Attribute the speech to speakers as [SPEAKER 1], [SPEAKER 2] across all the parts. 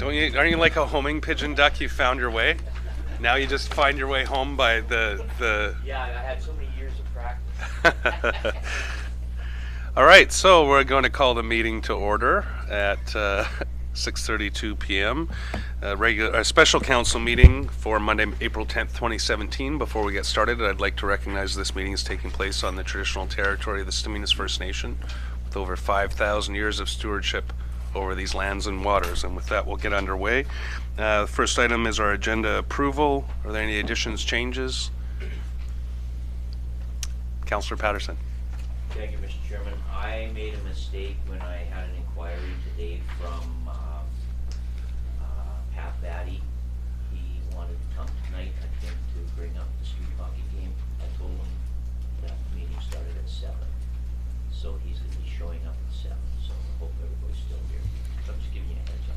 [SPEAKER 1] Aren't you like a homing pigeon duck? You found your way. Now you just find your way home by the.
[SPEAKER 2] Yeah, I had so many years of practice.
[SPEAKER 1] All right, so we're going to call the meeting to order at 6:32 p.m. A special council meeting for Monday, April 10th, 2017. Before we get started, I'd like to recognize this meeting is taking place on the traditional territory of the Staminas First Nation, with over 5,000 years of stewardship over these lands and waters. And with that, we'll get underway. The first item is our agenda approval. Are there any additions, changes? Councillor Patterson.
[SPEAKER 2] Thank you, Mr. Chairman. I made a mistake when I had an inquiry today from Pat Batty. He wanted to come tonight, I think, to bring up the street hockey game. I told him that the meeting started at 7. So he's going to be showing up at 7. So I hope everybody's still here. So I'm just giving you a heads up.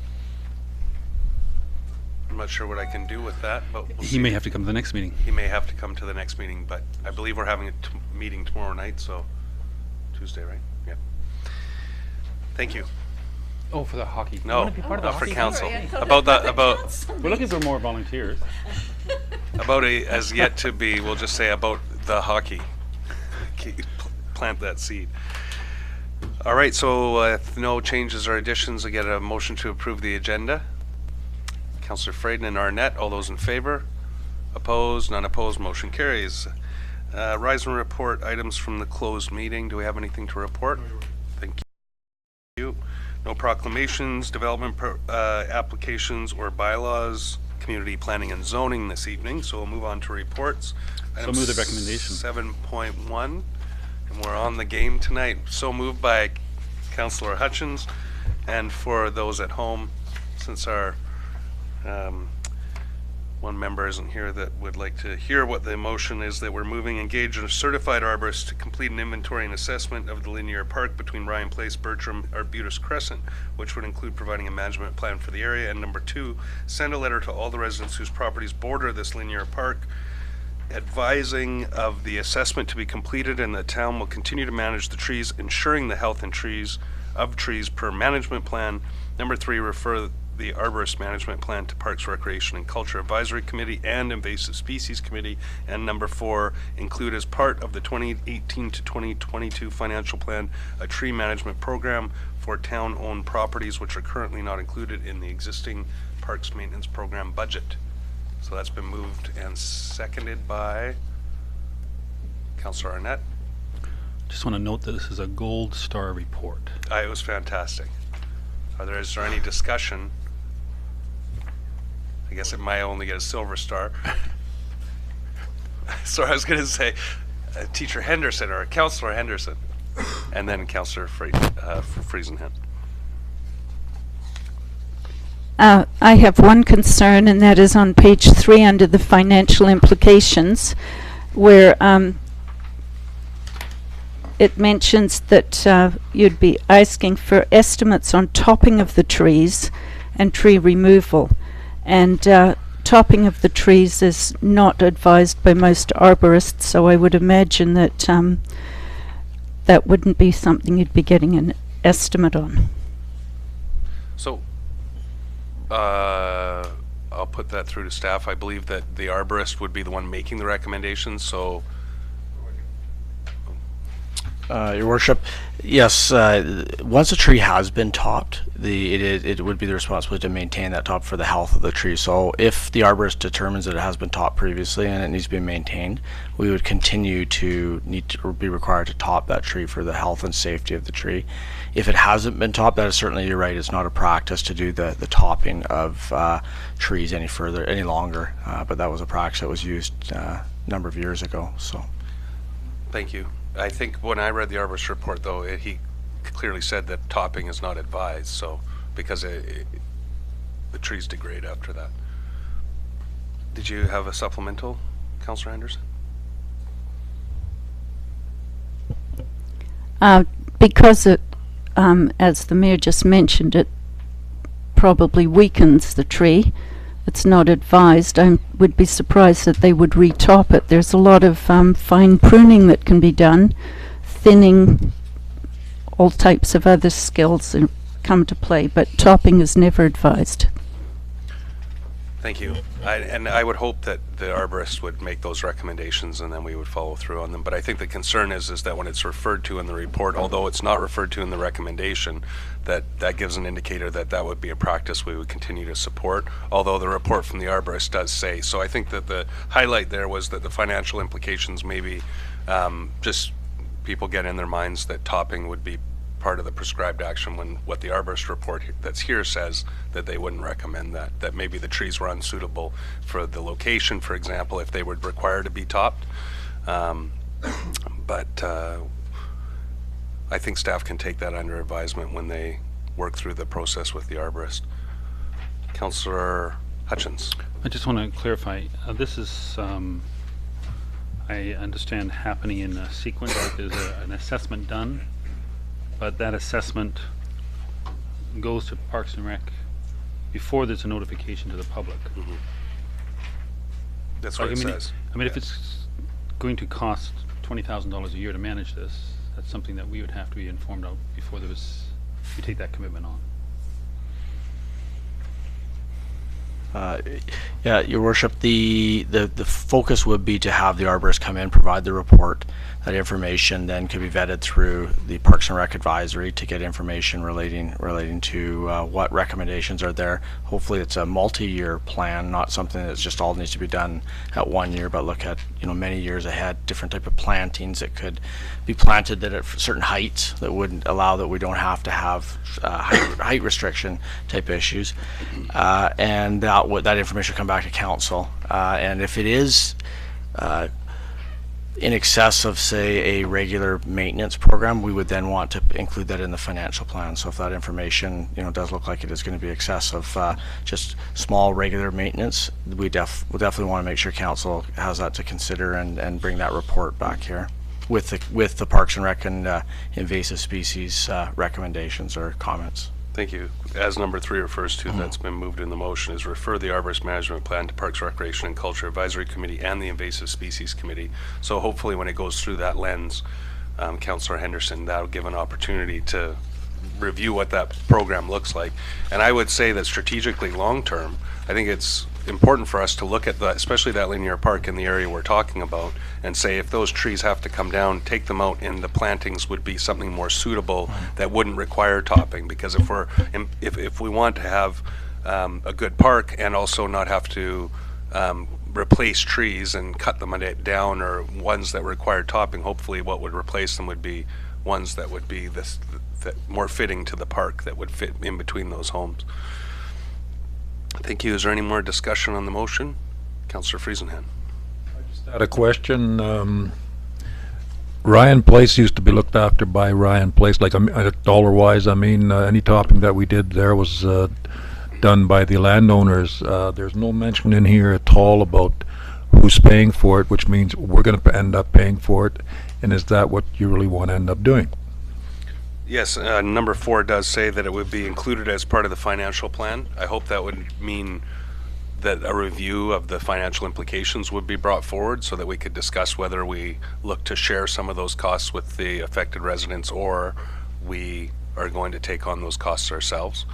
[SPEAKER 1] I'm not sure what I can do with that, but we'll
[SPEAKER 3] He may have to come to the next meeting.
[SPEAKER 1] He may have to come to the next meeting, but I believe we're having a meeting tomorrow night, so Tuesday, right? Yeah. Thank you.
[SPEAKER 3] Oh, for the hockey.
[SPEAKER 1] No,
[SPEAKER 3] You want to be part of the
[SPEAKER 1] for
[SPEAKER 3] hockey?
[SPEAKER 1] council.
[SPEAKER 3] Sorry,
[SPEAKER 1] About
[SPEAKER 3] We're looking for more volunteers.
[SPEAKER 1] about a as yet to be. We'll just say about the hockey. Plant that seed. All right. So if no changes or additions, I get a motion to approve the agenda. Councillor Frayden and Arnett. All those in favor? Opposed? None opposed. Motion carries. Rise and report items from the closed meeting. Do we have anything to report? Thank you. No proclamations, development applications, or bylaws, community planning and zoning this evening. So we'll move on to reports.
[SPEAKER 3] So move the recommendation.
[SPEAKER 1] 7.1, and we're on the game tonight. So moved by Councillor Hutchins, and for those at home, since our one member isn't here that would like to hear what the motion is, that we're moving engage a certified arborist to complete an inventory and assessment of the linear park between Ryan Place, Bertram, Arbutus Crescent, which would include providing a management plan for the area. And number 2, send a letter to all the residents whose properties border this linear park, advising of the assessment to be completed, and the town will continue to manage the trees, ensuring the health and trees per management plan. Number 3, refer the Arborist Management Plan to Parks, Recreation and Culture Advisory Committee and Invasive Species Committee. And number 4, include as part of the 2018 to 2022 financial plan a tree management program for town-owned properties which are currently not included in the existing Parks Maintenance Program budget. So that's been moved and seconded by Councillor Arnett.
[SPEAKER 3] Just want to note that this is a gold star report.
[SPEAKER 1] It was fantastic. Is there any discussion? I guess it might only get a silver star. So I was going to say Teacher Henderson or Councillor Henderson, and then Councillor Friesenhand.
[SPEAKER 4] I have one concern, and that is on page 3 under the financial implications, where it mentions that you'd be asking for estimates on topping of the trees and tree removal. And topping of the trees is not advised by most arborists, so I would imagine that that wouldn't be something you'd be getting an estimate on.
[SPEAKER 1] So I'll put that through to staff. I believe that the arborist would be the one making the recommendations, so
[SPEAKER 5] Your Worship, yes, once a tree has been topped, it would be the responsibility to maintain that top for the health of the tree. So if the arborist determines that it has been topped previously and it needs to be maintained, we would continue to be required to top that tree for the health and safety of the tree. If it hasn't been topped, that is certainly, you're right, it's not a practice to do the topping of trees any longer, but that was a practice that was used a number of years ago. So,
[SPEAKER 1] thank you. I think when I read the arborist report, though, he clearly said that topping is not advised, so because the trees degrade after that. Did you have a supplemental, Councillor Anderson?
[SPEAKER 4] Because it, as the Mayor just mentioned, it probably weakens the tree. It's not advised. I would be surprised that they would retop it. There's a lot of fine pruning that can be done, thinning, all types of other skills come to play, but topping is never advised.
[SPEAKER 1] Thank you. And I would hope that the arborist would make those recommendations and then we would follow through on them. But I think the concern is that when it's referred to in the report, although it's not referred to in the recommendation, that gives an indicator that that would be a practice we would continue to support, although the report from the arborist does say. So I think that the highlight there was that the financial implications maybe just people get in their minds that topping would be part of the prescribed action when what the arborist report that's here says that they wouldn't recommend that maybe the trees were unsuitable for the location, for example, if they would require to be topped. But I think staff can take that under advisement when they work through the process with the arborist. Councillor Hutchins.
[SPEAKER 3] I just want to clarify, this is, I understand, happening in a sequence. There's an assessment done, but that assessment goes to Parks and Rec before there's a notification to the public.
[SPEAKER 1] Mm-hmm. That's what it says.
[SPEAKER 3] I mean, if it's going to cost $20,000 a year to manage this, that's something that we would have to be informed of before you take that commitment on.
[SPEAKER 5] Yeah, Your Worship, the focus would be to have the arborist come in, provide the report. That information then could be vetted through the Parks and Rec advisory to get information relating to what recommendations are there. Hopefully it's a multi-year plan, not something that's just all needs to be done at 1 year, but look at many years ahead, different type of plantings that could be planted that at certain heights that wouldn't allow that we don't have to have height restriction type issues, and that information will come back to council, and if it is in excess of, say, a regular maintenance program, we would then want to include that in the financial plan. So if that information, does look like it is going to be excess of just small regular maintenance, we'll definitely want to make sure council has that to consider and bring that report back here with the Parks and Rec and invasive species recommendations or comments.
[SPEAKER 1] Thank you. As number 3 refers to, that's been moved in the motion, is refer the Arborist Management Plan to Parks, Recreation and Culture Advisory Committee and the Invasive Species Committee. So hopefully when it goes through that lens, Councillor Henderson, that'll give an opportunity to review what that program looks like. And I would say that strategically long-term, I think it's important for us to look at that, especially that linear park in the area we're talking about, and say if those trees have to come down, take them out, and the plantings would be something more suitable that wouldn't require topping. Because if we want to have a good park and also not have to replace trees and cut them down, or ones that require topping, hopefully what would replace them would be ones that would be that more fitting to the park, that would fit in between those homes. Thank you. Is there any more discussion on the motion? Councillor Friesenhan.
[SPEAKER 6] I just had a question. Ryan Place used to be looked after by Ryan Place, like dollar-wise. I mean, any topping that we did there was done by the landowners. There's no mention in here at all about who's paying for it, which means we're going to end up paying for it. And is that what you really want to end up doing?
[SPEAKER 1] Yes, number 4 does say that it would be included as part of the financial plan. I hope that would mean that a review of the financial implications would be brought forward so that we could discuss whether we look to share some of those costs with the affected residents or we are going to take on those costs ourselves.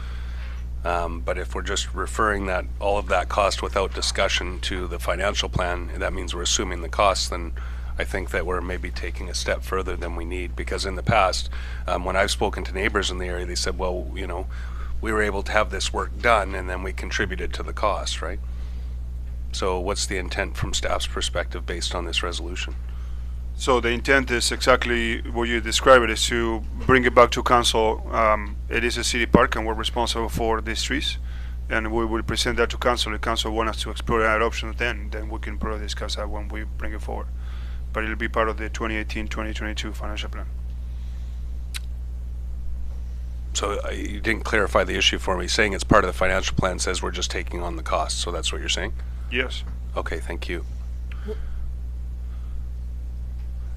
[SPEAKER 1] But if we're just referring that all of that cost without discussion to the financial plan, that means we're assuming the costs, then I think that we're maybe taking a step further than we need, because in the past, when I've spoken to neighbors in the area, they said, well, we were able to have this work done and then we contributed to the cost, right? So what's the intent from staff's perspective based on this resolution?
[SPEAKER 7] So the intent is exactly what you describe it, is to bring it back to council. It is a city park and we're responsible for these trees, and we will present that to council. If council wants us to explore that option, then we can probably discuss that when we bring it forward. But it'll be part of the 2018-2022 financial plan.
[SPEAKER 1] So you didn't clarify the issue for me. Saying it's part of the financial plan says we're just taking on the cost. So that's what you're saying?
[SPEAKER 7] Yes.
[SPEAKER 1] Okay, thank you.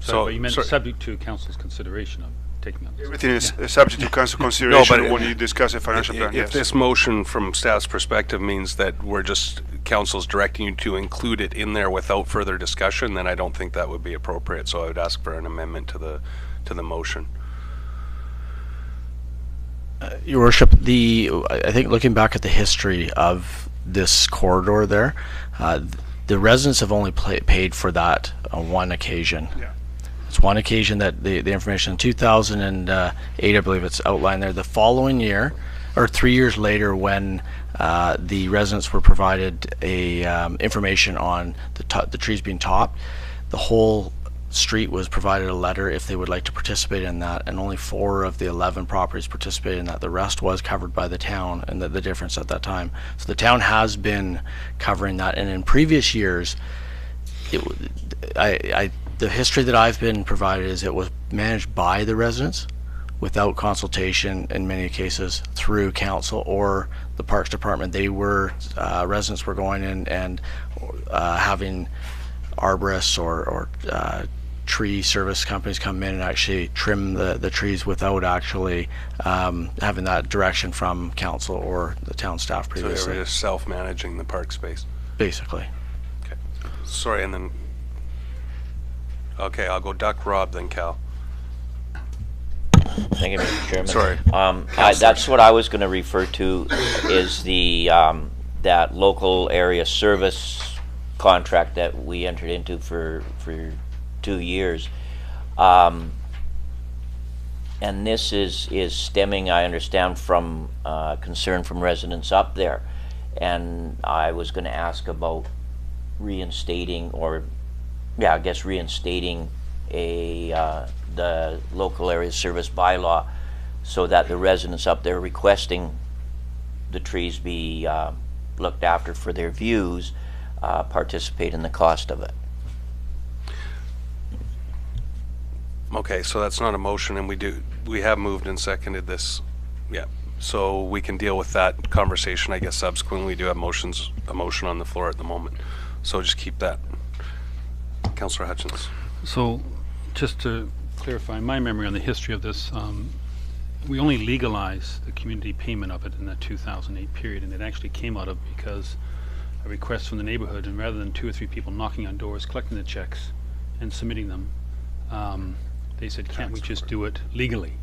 [SPEAKER 3] So you meant subject to council's consideration of taking on this.
[SPEAKER 7] Everything is subject to council consideration when you discuss a financial plan.
[SPEAKER 1] If this motion from staff's perspective means that we're just, council's directing you to include it in there without further discussion, then I don't think that would be appropriate. So I would ask for an amendment to the motion.
[SPEAKER 5] Your Worship, I think looking back at the history of this corridor there. The residents have only paid for that on one occasion.
[SPEAKER 7] Yeah.
[SPEAKER 5] It's one occasion that the information in 2008, I believe it's outlined there. The following year, or 3 years later, when the residents were provided information on the trees being topped, the whole street was provided a letter if they would like to participate in that, and only 4 of the 11 properties participated in that. The rest was covered by the town, and the difference at that time. So the town has been covering that, and in previous years, the history that I've been provided is it was managed by the residents without consultation in many cases through council or the Parks Department. They were, residents were going in and having arborists or tree service companies come in and actually trim the trees without actually having that direction from council or the town staff
[SPEAKER 1] So
[SPEAKER 5] previously.
[SPEAKER 1] they were just self-managing the park space.
[SPEAKER 5] Basically.
[SPEAKER 1] Okay. Sorry, and then, okay, I'll go Duck, Rob, then Cal.
[SPEAKER 2] Thank you, Mr. Chairman.
[SPEAKER 1] Sorry.
[SPEAKER 2] That's what I was going to refer to, is the that local area service contract that we entered into for 2 years. And this is stemming, I understand, from concern from residents up there. And I was going to ask about reinstating, or yeah, I guess reinstating the local area service bylaw, so that the residents up there requesting the trees be looked after for their views participate in the cost of it.
[SPEAKER 1] Okay, so that's not a motion, and we have moved and seconded this. Yeah, so we can deal with that conversation, I guess, subsequently. We do have a motion on the floor at the moment, so just keep that. Councillor Hutchins.
[SPEAKER 3] So, just to clarify my memory on the history of this, we only legalized the community payment of it in that 2008 period, and it actually came out of because a request from the neighborhood, and rather than 2 or 3 people knocking on doors, collecting the checks and submitting them, they said, can't we just do it legally?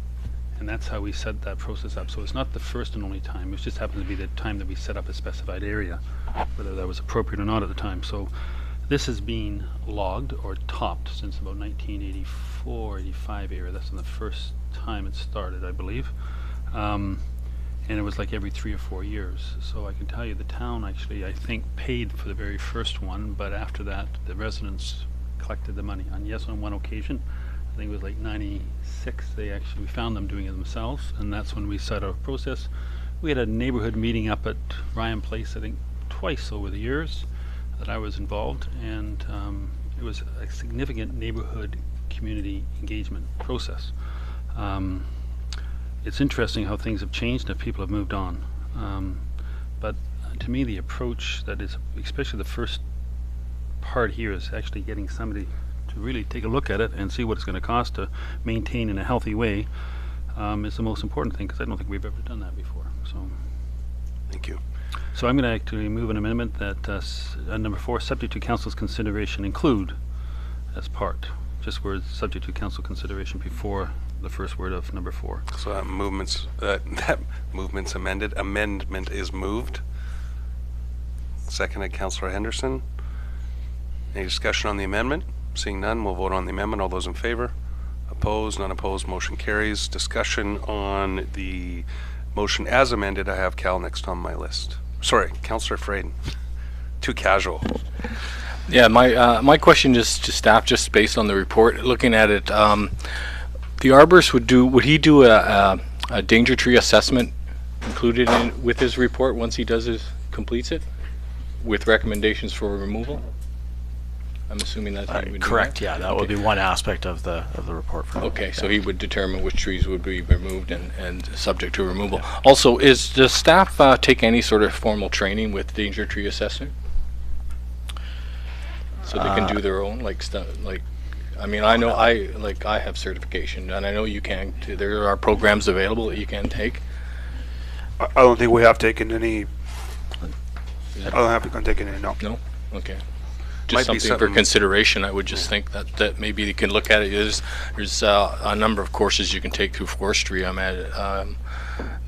[SPEAKER 3] And that's how we set that process up. So it's not the first and only time, it just happens to be the time that we set up a specified area, whether that was appropriate or not at the time. So this has been logged or topped since about 1984, 85 area. That's the first time it started, I believe. And it was like every 3 or 4 years. So I can tell you the town actually, I think, paid for the very first one, but after that, the residents collected the money. And yes, on one occasion, I think it was like 96, we found them doing it themselves, and that's when we set our process. We had a neighborhood meeting up at Ryan Place, I think twice over the years that I was involved, and it was a significant neighborhood community engagement process. It's interesting how things have changed and people have moved on. But to me, the approach that is, especially the first part here, is actually getting somebody to really take a look at it and see what it's going to cost to maintain in a healthy way, is the most important thing, because I don't think we've ever done that before. So,
[SPEAKER 1] Thank you.
[SPEAKER 3] so I'm going to actually move an amendment that number 4, subject to council's consideration, include as part, just words subject to council consideration before the first word of number 4.
[SPEAKER 1] So that movement's amended. Amendment is moved. Seconded, Councillor Henderson. Any discussion on the amendment? Seeing none, we'll vote on the amendment. All those in favor? Opposed? None opposed? Motion carries. Discussion on the motion as amended. I have Cal next on my list. Sorry, Councillor Frayden. Too casual.
[SPEAKER 8] Yeah, my question is to staff, just based on the report. Looking at it, the arborist would he do a danger tree assessment included in with his report once he completes it, with recommendations for removal? I'm assuming that's how he would do
[SPEAKER 5] Correct.
[SPEAKER 8] that?
[SPEAKER 5] Yeah, that would be one aspect of the report.
[SPEAKER 8] Okay, so he would determine which trees would be removed and subject to removal. Also, does staff take any sort of formal training with danger tree assessment? So they can do their own, I mean, I know I have certification, and I know you can too. There are programs available that you can take.
[SPEAKER 7] I don't think we have taken any. I don't have taken any. No.
[SPEAKER 8] No? Okay.
[SPEAKER 1] Might
[SPEAKER 8] Just
[SPEAKER 1] be
[SPEAKER 8] something for consideration. I would just think that maybe you can look at it. There's a number of courses you can take through forestry that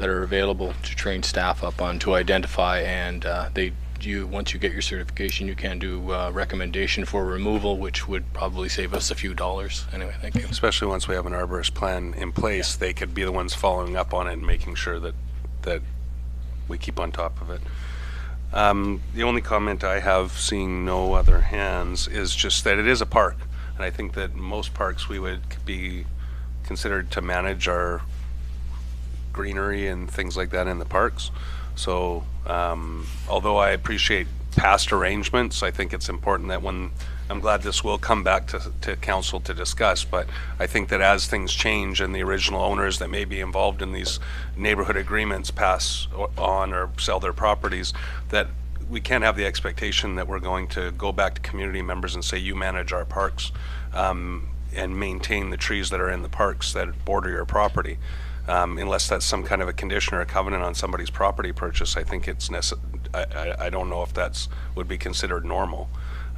[SPEAKER 8] are available to train staff up on, to identify, and they once you get your certification, you can do recommendation for removal, which would probably save us a few dollars. Anyway, thank you.
[SPEAKER 1] Especially once we have an arborist plan in place, they could be the ones following up on it and making sure that we keep on top of it. The only comment I have, seeing no other hands, is just that it is a park. And I think that most parks we would be considered to manage our greenery and things like that in the parks. So although I appreciate past arrangements, I think it's important that when, I'm glad this will come back to council to discuss, but I think that as things change and the original owners that may be involved in these neighborhood agreements pass on or sell their properties, that we can't have the expectation that we're going to go back to community members and say, you manage our parks and maintain the trees that are in the parks that border your property. Unless that's some kind of a condition or a covenant on somebody's property purchase, I think it's I don't know if that's would be considered normal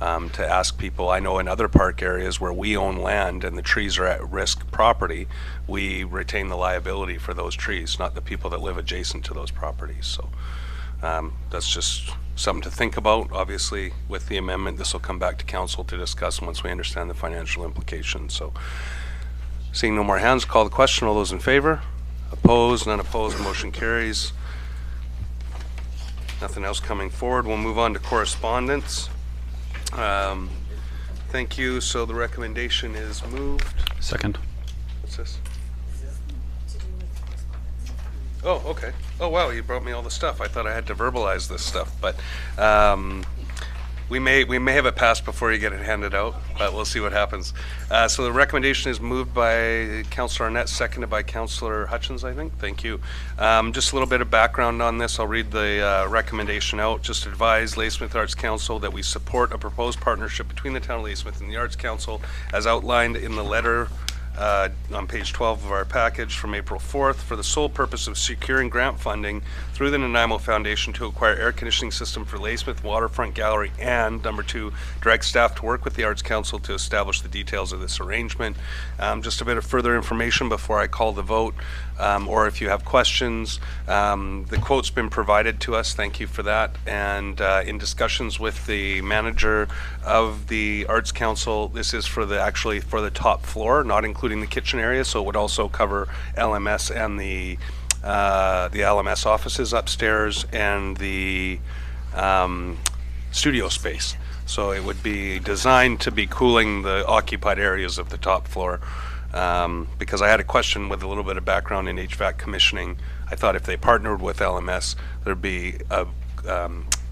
[SPEAKER 1] to ask people. I know in other park areas where we own land and the trees are at risk property, we retain the liability for those trees, not the people that live adjacent to those properties. So that's just something to think about. Obviously, with the amendment, this will come back to council to discuss once we understand the financial implications. So, seeing no more hands, call the question. All those in favor? Opposed? None opposed. Motion carries. Nothing else coming forward. We'll move on to correspondence. Thank you. So the recommendation is moved.
[SPEAKER 3] Second.
[SPEAKER 1] What's this? Oh, okay. Oh, wow, you brought me all the stuff. I thought I had to verbalize this stuff, but we may have it passed before you get it handed out, but we'll see what happens. So the recommendation is moved by Councillor Arnett, seconded by Councillor Hutchins, I think. Thank you. Just a little bit of background on this. I'll read the recommendation out. Just advise Ladysmith Arts Council that we support a proposed partnership between the town of Ladysmith and the Arts Council as outlined in the letter on page 12 of our package from April 4th for the sole purpose of securing grant funding through the Nanaimo Foundation to acquire air conditioning system for Ladysmith Waterfront Gallery, and number 2, direct staff to work with the Arts Council to establish the details of this arrangement. Just a bit of further information before I call the vote, or if you have questions. The quote's been provided to us, thank you for that, and in discussions with the manager of the Arts Council, this is for actually for the top floor, not including the kitchen area, so it would also cover LMS and the LMS offices upstairs and the studio space. So it would be designed to be cooling the occupied areas of the top floor. Because I had a question with a little bit of background in HVAC commissioning. I thought if they partnered with LMS, there'd be a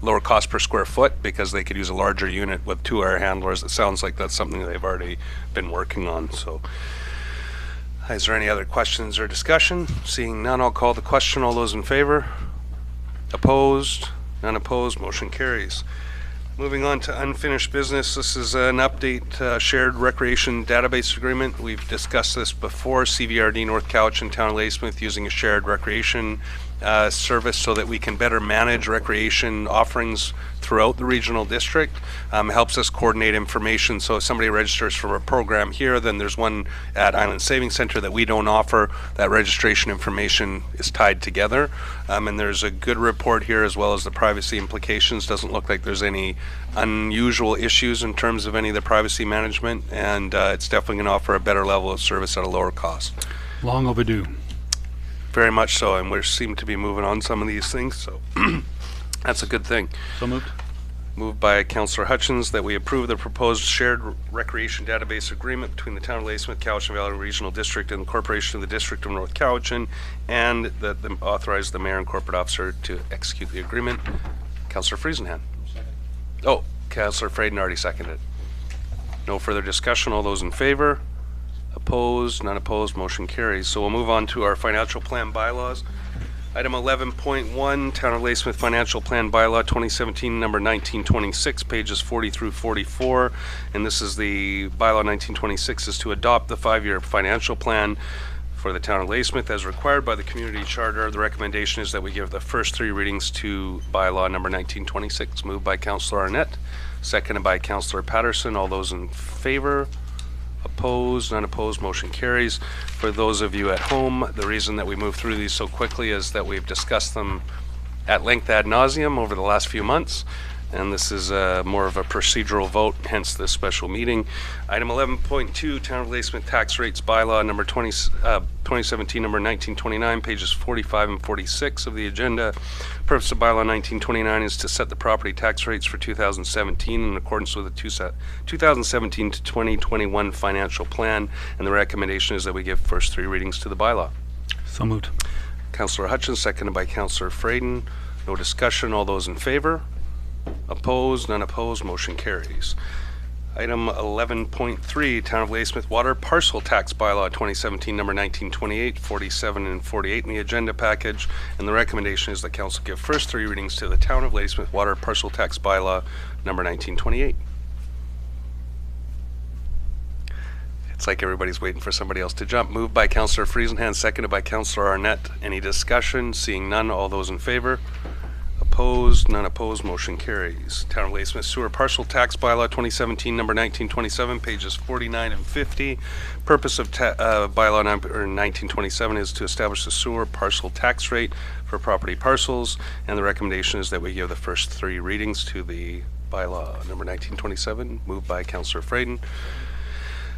[SPEAKER 1] lower cost per square foot because they could use a larger unit with 2 air handlers. It sounds like that's something they've already been working on. So, is there any other questions or discussion? Seeing none, I'll call the question. All those in favor? Opposed? None opposed. Motion carries. Moving on to unfinished business, this is an update, shared recreation database agreement. We've discussed this before, CVRD North Cowichan and Town of Ladysmith using a shared recreation service so that we can better manage recreation offerings throughout the regional district. Helps us coordinate information, so if somebody registers for a program here, then there's one at Island Savings Center that we don't offer. That registration information is tied together, and there's a good report here as well as the privacy implications. Doesn't look like there's any unusual issues in terms of any of the privacy management, and it's definitely going to offer a better level of service at a lower cost.
[SPEAKER 3] Long overdue.
[SPEAKER 1] Very much so, and we seem to be moving on some of these things, so that's a good thing.
[SPEAKER 3] So moved.
[SPEAKER 1] Moved by Councillor Hutchins that we approve the proposed shared recreation database agreement between the Town of Ladysmith, Cowichan Valley Regional District and the Corporation of the District of North Cowichan, and that authorize the Mayor and Corporate Officer to execute the agreement. Councillor Friesenhan. Oh, Councillor Freyden already seconded. No further discussion. All those in favor? Opposed? None opposed. Motion carries. So we'll move on to our financial plan bylaws. Item 11.1, Town of Ladysmith Financial Plan Bylaw 2017, number 1926, pages 40 through 44. And this is the bylaw 1926 is to adopt the 5-year financial plan for the Town of Ladysmith as required by the community charter. The recommendation is that we give the first 3 readings to bylaw number 1926. Moved by Councillor Arnett, seconded by Councillor Patterson. All those in favor? Opposed? None opposed. Motion carries. For those of you at home, the reason that we move through these so quickly is that we've discussed them at length ad nauseum over the last few months, and this is more of a procedural vote, hence this special meeting. Item 11.2, Town of Ladysmith Tax Rates Bylaw number 2017 number 1929, pages 45 and 46 of the agenda. Purpose of Bylaw 1929 is to set the property tax rates for 2017 in accordance with the 2017 to 2021 financial plan, and the recommendation is that we give first three readings to the bylaw.
[SPEAKER 3] So moved.
[SPEAKER 1] Councillor Hutchins, seconded by Councillor Fraden. No discussion. All those in favor? Opposed? None opposed. Motion carries. Item 11.3, Town of Ladysmith Water Parcel Tax Bylaw 2017 number 1928, 47 and 48 in the agenda package, and the recommendation is that council give first three readings to the Town of Ladysmith Water Parcel Tax Bylaw number 1928. It's like everybody's waiting for somebody else to jump. Moved by Councillor Friesenhand, seconded by Councillor Arnett. Any discussion? Seeing none, all those in favor? Opposed? None opposed. Motion carries. Town of Ladysmith Sewer Parcel Tax Bylaw 2017 number 1927, pages 49 and 50. Purpose of bylaw number 1927 is to establish the sewer parcel tax rate for property parcels, and the recommendation is that we give the first three readings to the bylaw number 1927. Moved by Councillor Fraden,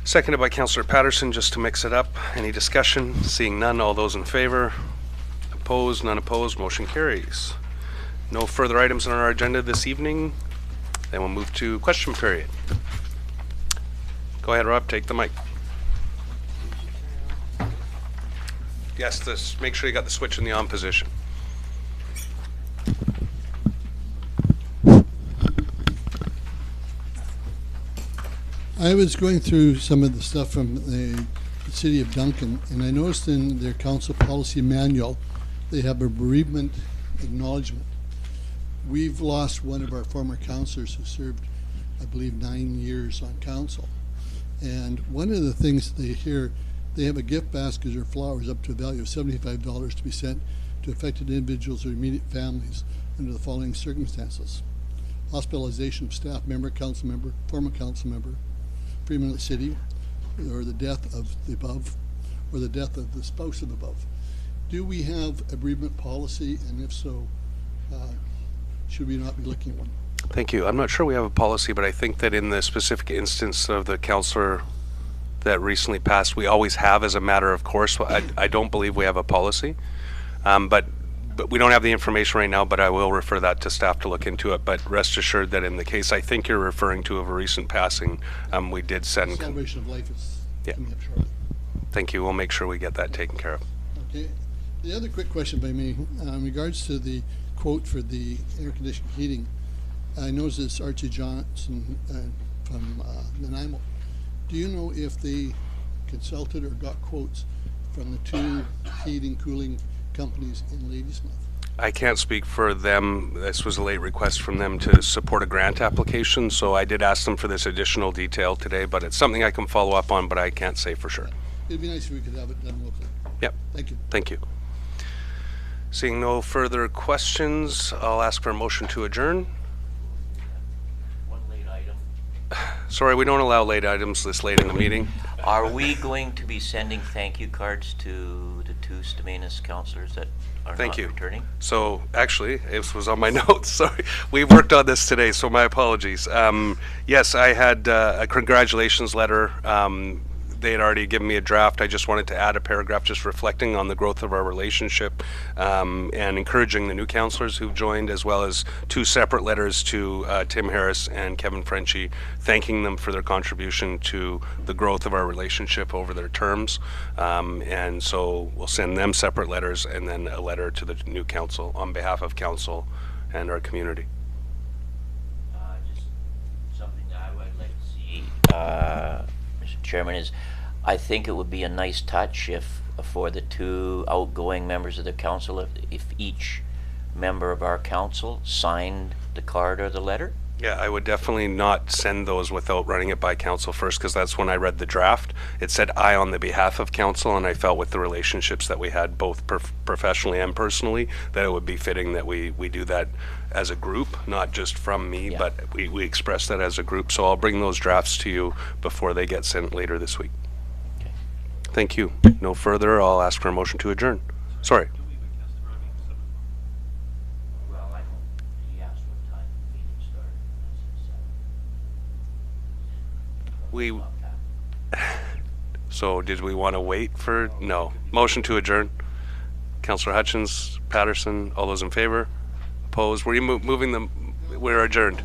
[SPEAKER 1] seconded by Councillor Patterson, just to mix it up. Any discussion? Seeing none, all those in favor? Opposed? None opposed. Motion carries. No further items on our agenda this evening. Then we'll move to question period. Go ahead, Rob, take the mic. Yes, make sure you got the switch in the on position.
[SPEAKER 9] I was going through some of the stuff from the city of Duncan, and I noticed in their council policy manual, they have a bereavement acknowledgement. We've lost one of our former councillors who served, I believe, 9 years on council. And one of the things they hear, they have a gift basket or flowers up to a value of $75 to be sent to affected individuals or immediate families under the following circumstances: hospitalization of staff member, council member, former council member, freeman of the city, or the death of the above, or the death of the spouse of the above. Do we have a bereavement policy, and if so, should we not be looking at one?
[SPEAKER 1] Thank you. I'm not sure we have a policy, but I think that in the specific instance of the councillor that recently passed, we always have as a matter of course. I don't believe we have a policy, but we don't have the information right now, but I will refer that to staff to look into it. But rest assured that in the case I think you're referring to of a recent passing, we did send...
[SPEAKER 9] Celebration of life is
[SPEAKER 1] Yeah.
[SPEAKER 9] coming up shortly.
[SPEAKER 1] Thank you. We'll make sure we get that taken care of.
[SPEAKER 9] Okay. The other quick question by me, in regards to the quote for the air conditioned heating, I noticed it's Archie Johnson from Nanaimo. Do you know if they consulted or got quotes from the two heating cooling companies in Ladysmith?
[SPEAKER 1] I can't speak for them. This was a late request from them to support a grant application, so I did ask them for this additional detail today, but it's something I can follow up on, but I can't say for sure.
[SPEAKER 9] It'd be nice if we could have it done locally.
[SPEAKER 1] Yep.
[SPEAKER 9] Thank you.
[SPEAKER 1] Thank you. Seeing no further questions, I'll ask for a motion to adjourn.
[SPEAKER 2] One late item.
[SPEAKER 1] Sorry, we don't allow late items this late in the meeting.
[SPEAKER 2] Are we going to be sending thank you cards to the two Stamanis councillors that are
[SPEAKER 1] Thank
[SPEAKER 2] not
[SPEAKER 1] you.
[SPEAKER 2] returning?
[SPEAKER 1] So actually, this was on my notes. Sorry, we worked on this today, so my apologies. Yes, I had a congratulations letter. They had already given me a draft. I just wanted to add a paragraph just reflecting on the growth of our relationship and encouraging the new councillors who've joined, as well as two separate letters to Tim Harris and Kevin Frenchy, thanking them for their contribution to the growth of our relationship over their terms. And so we'll send them separate letters and then a letter to the new council on behalf of council and our community.
[SPEAKER 2] Just something that I would like to see, Mr. Chairman, is I think it would be a nice touch if, for the two outgoing members of the council, if each member of our council signed the card or the letter.
[SPEAKER 1] Yeah, I would definitely not send those without running it by council first, because that's when I read the draft. It said I on the behalf of council, and I felt with the relationships that we had both professionally and personally that it would be fitting that we do that as a group, not just from me,
[SPEAKER 2] Yeah.
[SPEAKER 1] but we express that as a group. So I'll bring those drafts to you before they get sent later this week.
[SPEAKER 2] Okay.
[SPEAKER 1] Thank you. No further, I'll ask for a motion to adjourn. Sorry. We, so did we want to wait for, no. Motion to adjourn. Councillor Hutchins, Patterson, all those in favor? Opposed? Were you moving them? We're adjourned.